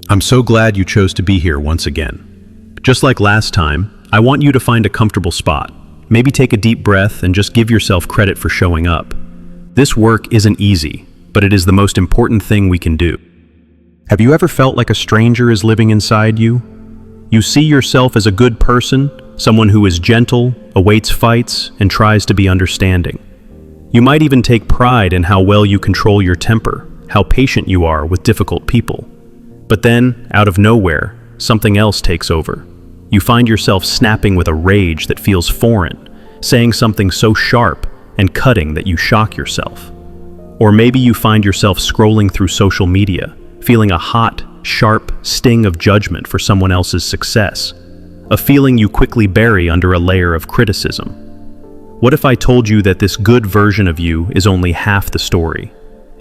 I'm so glad you chose to be here once again. Just like last time, I want you to find a comfortable spot. Maybe take a deep breath and just give yourself credit for showing up. This work isn't easy, but it is the most important thing we can do. Have you ever felt like a stranger is living inside you? You see yourself as a good person, someone who is gentle, awaits fights, and tries to be understanding. You might even take pride in how well you control your temper, how patient you are with difficult people. But then, out of nowhere, something else takes over. You find yourself snapping with a rage that feels foreign, saying something so sharp and cutting that you shock yourself. Or maybe you find yourself scrolling through social media, feeling a hot, sharp sting of judgment for someone else's success, a feeling you quickly bury under a layer of criticism. What if I told you that this good version of you is only half the story,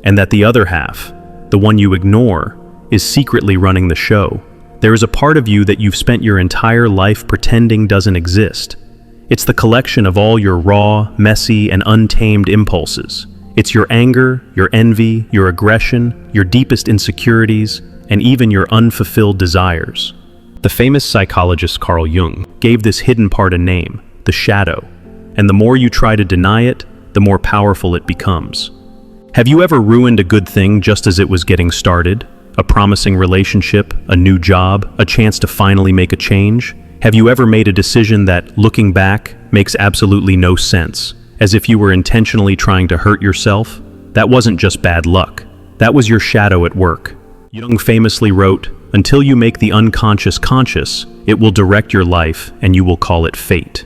and that the other half, the one you ignore, is secretly running the show? There is a part of you that you've spent your entire life pretending doesn't exist. It's the collection of all your raw, messy, and untamed impulses. It's your anger, your envy, your aggression, your deepest insecurities, and even your unfulfilled desires. The famous psychologist Carl Jung gave this hidden part a name, the shadow. And the more you try to deny it, the more powerful it becomes. Have you ever ruined a good thing just as it was getting started? A promising relationship, a new job, a chance to finally make a change? Have you ever made a decision that, looking back, makes absolutely no sense, as if you were intentionally trying to hurt yourself? That wasn't just bad luck. That was your shadow at work. Jung famously wrote, "Until you make the unconscious conscious, it will direct your life and you will call it fate."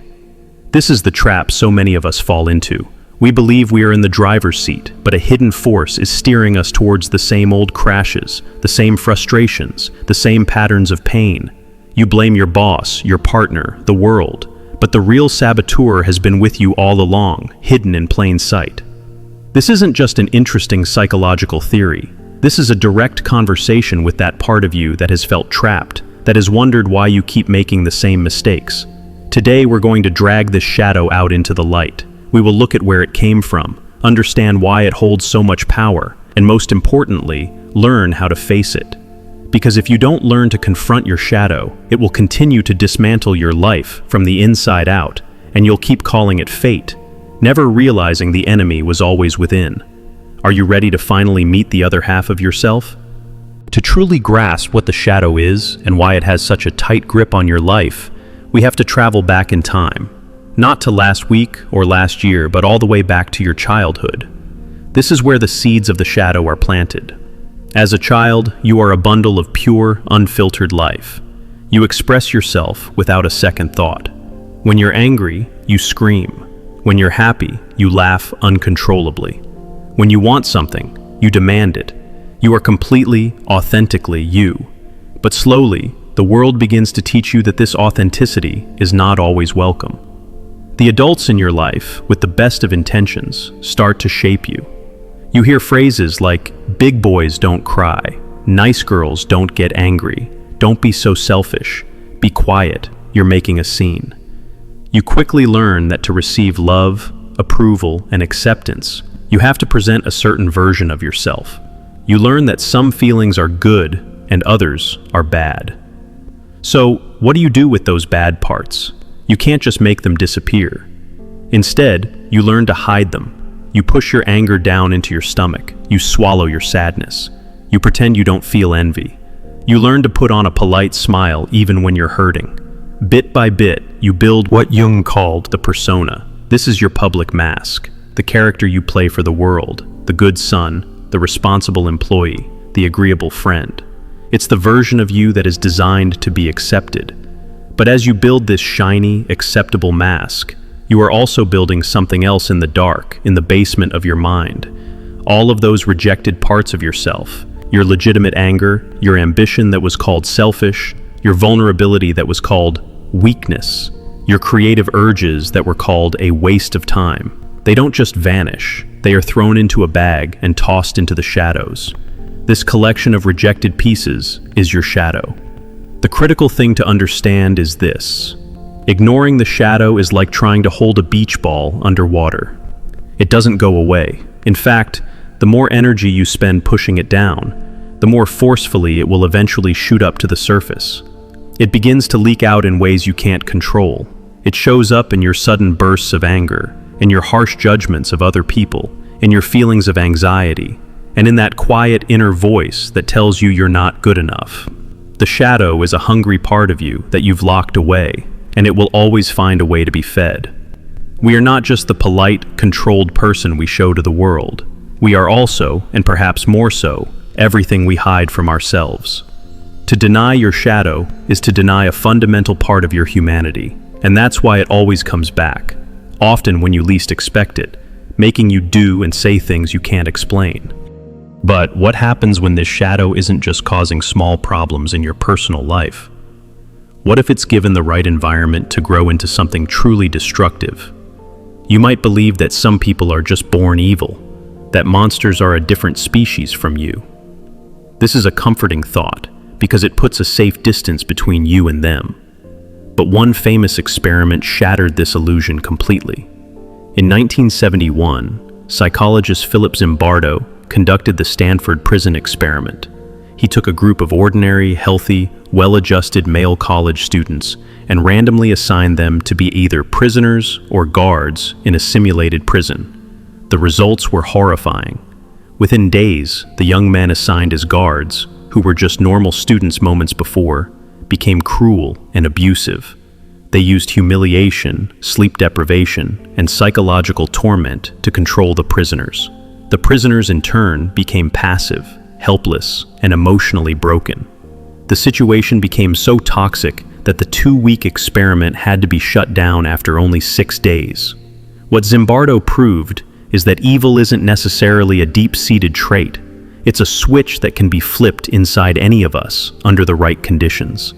This is the trap so many of us fall into. We believe we are in the driver's seat, but a hidden force is steering us towards the same old crashes, the same frustrations, the same patterns of pain. You blame your boss, your partner, the world, but the real saboteur has been with you all along, hidden in plain sight. This isn't just an interesting psychological theory. This is a direct conversation with that part of you that has felt trapped, that has wondered why you keep making the same mistakes. Today we're going to drag this shadow out into the light. We will look at where it came from, understand why it holds so much power, and most importantly, learn how to face it. Because if you don't learn to confront your shadow, it will continue to dismantle your life from the inside out, and you'll keep calling it fate, never realizing the enemy was always within. Are you ready to finally meet the other half of yourself? To truly grasp what the shadow is and why it has such a tight grip on your life, we have to travel back in time. Not to last week or last year, but all the way back to your childhood. This is where the seeds of the shadow are planted. As a child, you are a bundle of pure, unfiltered life. You express yourself without a second thought. When you're angry, you scream. When you're happy, you laugh uncontrollably. When you want something, you demand it. You are completely, authentically you. But slowly, the world begins to teach you that this authenticity is not always welcome. The adults in your life, with the best of intentions, start to shape you. You hear phrases like, "Big boys don't cry," "Nice girls don't get angry," "Don't be so selfish," "Be quiet, you're making a scene." You quickly learn that to receive love, approval, and acceptance, you have to present a certain version of yourself. You learn that some feelings are good and others are bad. So, what do you do with those bad parts? You can't just make them disappear. Instead, you learn to hide them. You push your anger down into your stomach. You swallow your sadness. You pretend you don't feel envy. You learn to put on a polite smile even when you're hurting. Bit by bit, you build what Jung called the persona. This is your public mask, the character you play for the world, the good son, the responsible employee, the agreeable friend. It's the version of you that is designed to be accepted. But as you build this shiny, acceptable mask, you are also building something else in the dark, in the basement of your mind. All of those rejected parts of yourself, your legitimate anger, your ambition that was called selfish, your vulnerability that was called weakness, your creative urges that were called a waste of time. They don't just vanish, they are thrown into a bag and tossed into the shadows. This collection of rejected pieces is your shadow. The critical thing to understand is this. Ignoring the shadow is like trying to hold a beach ball underwater. It doesn't go away. In fact, the more energy you spend pushing it down, the more forcefully it will eventually shoot up to the surface. It begins to leak out in ways you can't control. It shows up in your sudden bursts of anger, in your harsh judgments of other people, in your feelings of anxiety, and in that quiet inner voice that tells you you're not good enough. The shadow is a hungry part of you that you've locked away, and it will always find a way to be fed. We are not just the polite, controlled person we show to the world. We are also, and perhaps more so, everything we hide from ourselves. To deny your shadow is to deny a fundamental part of your humanity, and that's why it always comes back, often when you least expect it, making you do and say things you can't explain. But what happens when this shadow isn't just causing small problems in your personal life? What if it's given the right environment to grow into something truly destructive? You might believe that some people are just born evil, that monsters are a different species from you. This is a comforting thought, because it puts a safe distance between you and them. But one famous experiment shattered this illusion completely. In 1971, psychologist Philip Zimbardo conducted the Stanford Prison Experiment. He took a group of ordinary, healthy, well-adjusted male college students and randomly assigned them to be either prisoners or guards in a simulated prison. The results were horrifying. Within days, the young men assigned as guards, who were just normal students moments before, became cruel and abusive. They used humiliation, sleep deprivation, and psychological torment to control the prisoners. The prisoners in turn became passive, helpless, and emotionally broken. The situation became so toxic that the 2-week experiment had to be shut down after only 6 days. What Zimbardo proved is that evil isn't necessarily a deep-seated trait. It's a switch that can be flipped inside any of us under the right conditions.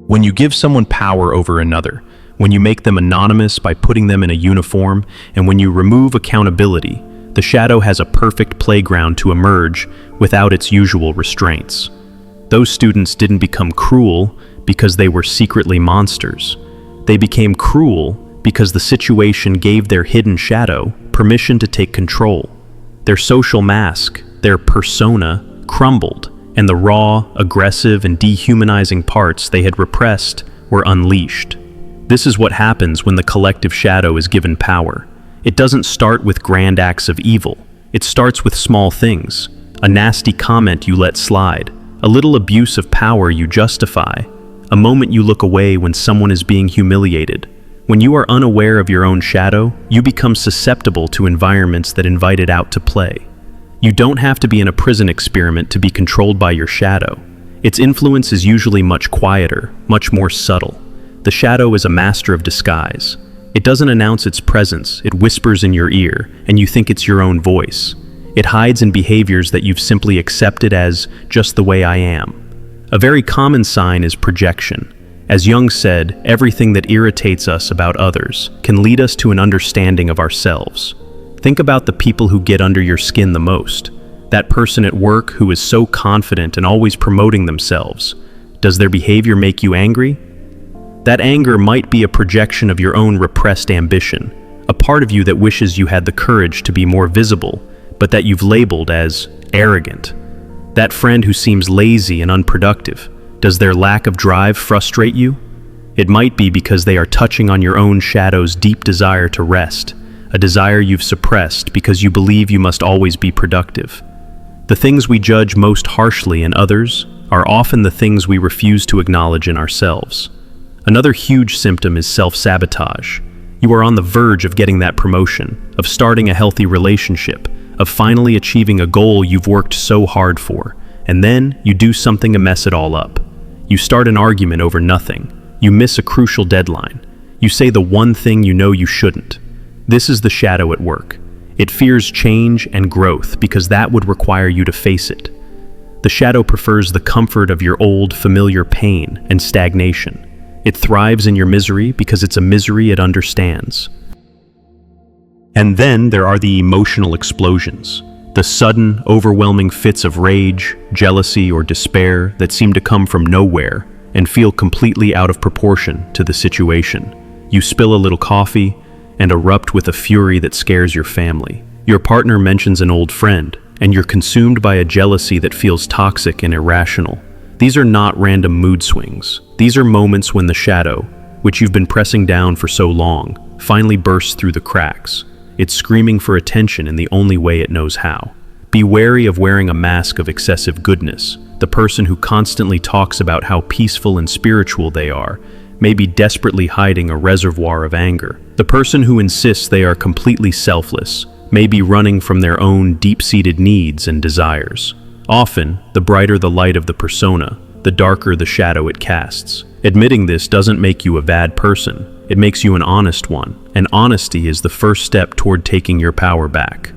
When you give someone power over another, when you make them anonymous by putting them in a uniform, and when you remove accountability, the shadow has a perfect playground to emerge without its usual restraints. Those students didn't become cruel because they were secretly monsters. They became cruel because the situation gave their hidden shadow permission to take control. Their social mask, their persona, crumbled, and the raw, aggressive, and dehumanizing parts they had repressed were unleashed. This is what happens when the collective shadow is given power. It doesn't start with grand acts of evil. It starts with small things. A nasty comment you let slide, a little abuse of power you justify, a moment you look away when someone is being humiliated. When you are unaware of your own shadow, you become susceptible to environments that invite it out to play. You don't have to be in a prison experiment to be controlled by your shadow. Its influence is usually much quieter, much more subtle. The shadow is a master of disguise. It doesn't announce its presence, it whispers in your ear, and you think it's your own voice. It hides in behaviors that you've simply accepted as just the way I am. A very common sign is projection. As Jung said, everything that irritates us about others can lead us to an understanding of ourselves. Think about the people who get under your skin the most. That person at work who is so confident and always promoting themselves. Does their behavior make you angry? That anger might be a projection of your own repressed ambition, a part of you that wishes you had the courage to be more visible, but that you've labeled as arrogant. That friend who seems lazy and unproductive, does their lack of drive frustrate you? It might be because they are touching on your own shadow's deep desire to rest, a desire you've suppressed because you believe you must always be productive. The things we judge most harshly in others are often the things we refuse to acknowledge in ourselves. Another huge symptom is self-sabotage. You are on the verge of getting that promotion, of starting a healthy relationship, of finally achieving a goal you've worked so hard for, and then you do something to mess it all up. You start an argument over nothing. You miss a crucial deadline. You say the one thing you know you shouldn't. This is the shadow at work. It fears change and growth because that would require you to face it. The shadow prefers the comfort of your old, familiar pain and stagnation. It thrives in your misery because it's a misery it understands. And then there are the emotional explosions, the sudden, overwhelming fits of rage, jealousy, or despair that seem to come from nowhere and feel completely out of proportion to the situation. You spill a little coffee and erupt with a fury that scares your family. Your partner mentions an old friend, and you're consumed by a jealousy that feels toxic and irrational. These are not random mood swings. These are moments when the shadow, which you've been pressing down for so long, finally bursts through the cracks. It's screaming for attention in the only way it knows how. Be wary of wearing a mask of excessive goodness. The person who constantly talks about how peaceful and spiritual they are may be desperately hiding a reservoir of anger. The person who insists they are completely selfless may be running from their own deep-seated needs and desires. Often, the brighter the light of the persona, the darker the shadow it casts. Admitting this doesn't make you a bad person. It makes you an honest one, and honesty is the first step toward taking your power back.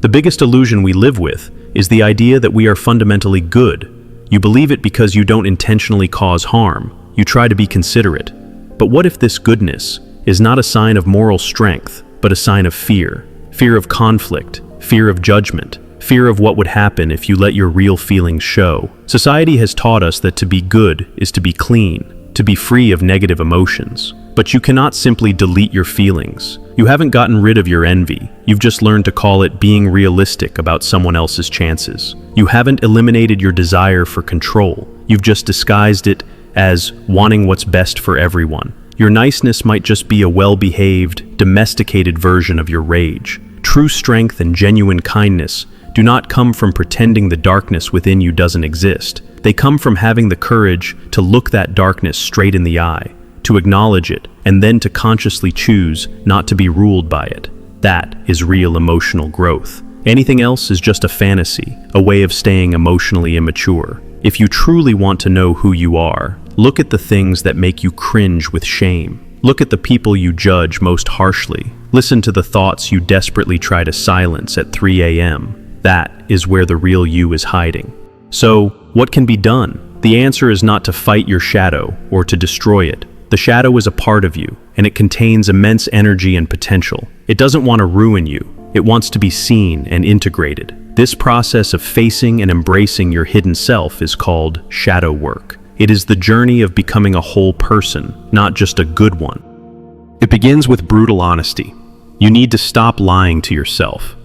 The biggest illusion we live with is the idea that we are fundamentally good. You believe it because you don't intentionally cause harm. You try to be considerate. But what if this goodness is not a sign of moral strength, but a sign of fear? Fear of conflict, fear of judgment, fear of what would happen if you let your real feelings show. Society has taught us that to be good is to be clean, to be free of negative emotions. But you cannot simply delete your feelings. You haven't gotten rid of your envy. You've just learned to call it being realistic about someone else's chances. You haven't eliminated your desire for control. You've just disguised it as wanting what's best for everyone. Your niceness might just be a well-behaved, domesticated version of your rage. True strength and genuine kindness do not come from pretending the darkness within you doesn't exist. They come from having the courage to look that darkness straight in the eye, to acknowledge it, and then to consciously choose not to be ruled by it. That is real emotional growth. Anything else is just a fantasy, a way of staying emotionally immature. If you truly want to know who you are, look at the things that make you cringe with shame. Look at the people you judge most harshly. Listen to the thoughts you desperately try to silence at 3 a.m. That is where the real you is hiding. So, what can be done? The answer is not to fight your shadow or to destroy it. The shadow is a part of you, and it contains immense energy and potential. It doesn't want to ruin you. It wants to be seen and integrated. This process of facing and embracing your hidden self is called shadow work. It is the journey of becoming a whole person, not just a good one. It begins with brutal honesty. You need to stop lying to yourself.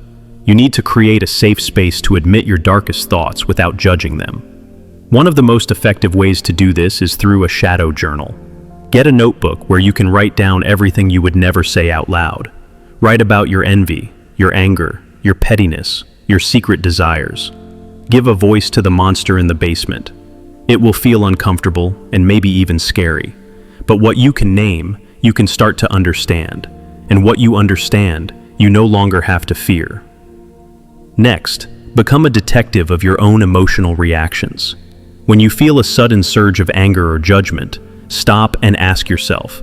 You need to create a safe space to admit your darkest thoughts without judging them. One of the most effective ways to do this is through a shadow journal. Get a notebook where you can write down everything you would never say out loud. Write about your envy, your anger, your pettiness, your secret desires. Give a voice to the monster in the basement. It will feel uncomfortable and maybe even scary. But what you can name, you can start to understand. And what you understand, you no longer have to fear. Next, become a detective of your own emotional reactions. When you feel a sudden surge of anger or judgment, stop and ask yourself,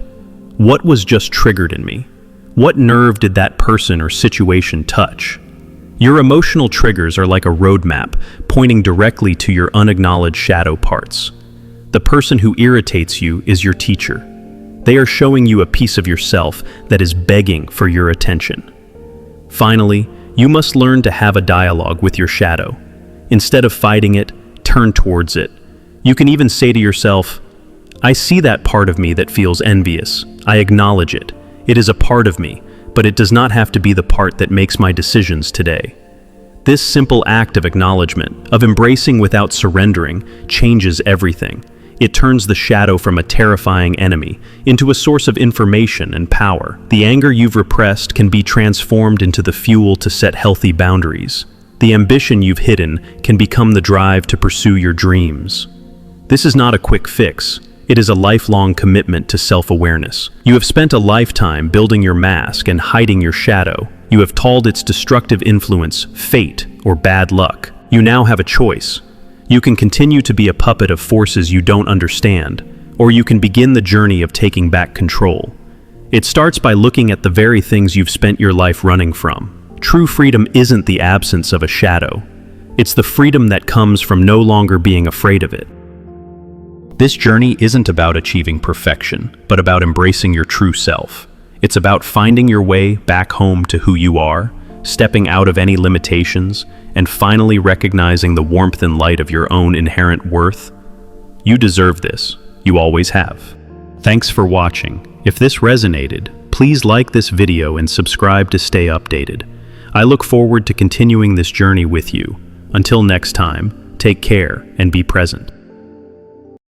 what was just triggered in me? What nerve did that person or situation touch? Your emotional triggers are like a roadmap pointing directly to your unacknowledged shadow parts. The person who irritates you is your teacher. They are showing you a piece of yourself that is begging for your attention. Finally, you must learn to have a dialogue with your shadow. Instead of fighting it, turn towards it. You can even say to yourself, I see that part of me that feels envious. I acknowledge it. It is a part of me, but it does not have to be the part that makes my decisions today. This simple act of acknowledgement, of embracing without surrendering, changes everything. It turns the shadow from a terrifying enemy into a source of information and power. The anger you've repressed can be transformed into the fuel to set healthy boundaries. The ambition you've hidden can become the drive to pursue your dreams. This is not a quick fix. It is a lifelong commitment to self-awareness. You have spent a lifetime building your mask and hiding your shadow. You have called its destructive influence fate or bad luck. You now have a choice. You can continue to be a puppet of forces you don't understand, or you can begin the journey of taking back control. It starts by looking at the very things you've spent your life running from. True freedom isn't the absence of a shadow. It's the freedom that comes from no longer being afraid of it. This journey isn't about achieving perfection, but about embracing your true self. It's about finding your way back home to who you are, stepping out of any limitations, and finally recognizing the warmth and light of your own inherent worth. You deserve this. You always have. Thanks for watching. If this resonated, please like this video and subscribe to stay updated. I look forward to continuing this journey with you. Until next time, take care and be present.